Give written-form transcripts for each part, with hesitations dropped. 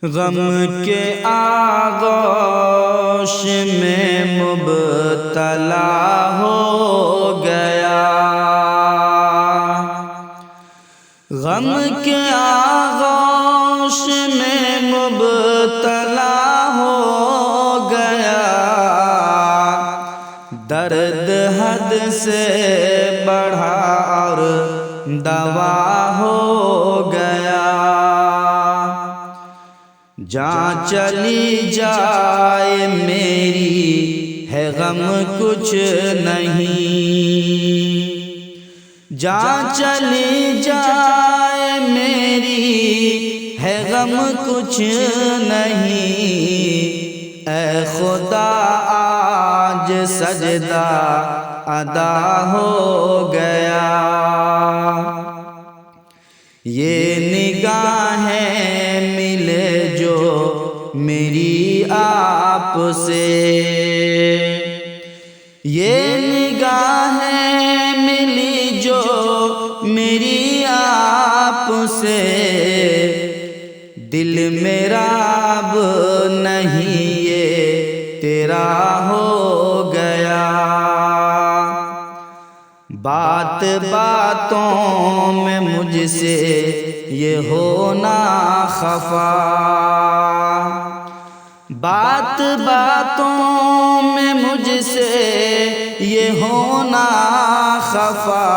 गम के आगोश में मुब्तला हो गया, गम के आगोश में मुब्तला हो गया। दर्द हद से बढ़ा और दवा हो गया। जहाँ चली जाए मेरी है गम कुछ नहीं, जहाँ चली जाए मेरी है गम कुछ नहीं। ऐ खुदा आज सजदा अदा हो गया। ये निगाहें मिले जो मेरी आपसे, ये निगाहें मिली जो मेरी आपसे। दिल मेरा अब नहीं ये तेरा हो गया। बात बातों में मुझसे ये होना खफा, बात बातों में मुझसे ये होना खफा।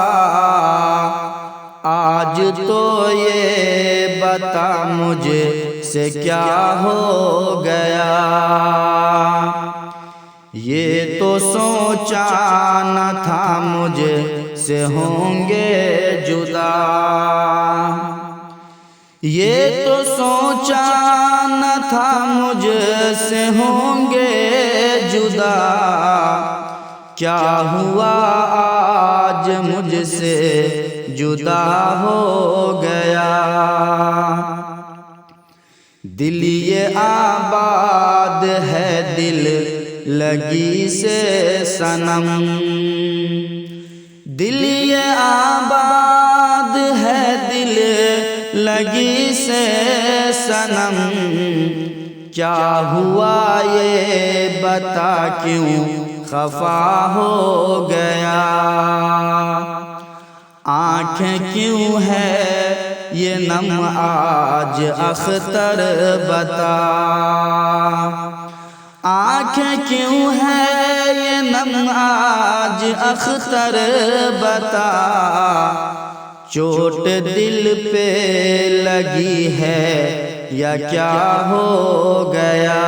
आज तो ये बता मुझसे क्या हो गया। ये तो सोचा न था मुझसे होंगे जुदा, ये तो सोचा न था मुझसे होंगे जुदा। क्या हुआ आज मुझसे जुदा हो गया। दिल ये आबाद है दिल लगी से सनम, दिल ये आबाद है दिल लगी से सनम। क्या हुआ ये बता क्यों खफा हो गया। आँखें क्यों है ये नम आज अख्तर बता, आँखें क्यों है ये नम आज अख्तर बता। चोट दिल पे लगी है या क्या हो गया।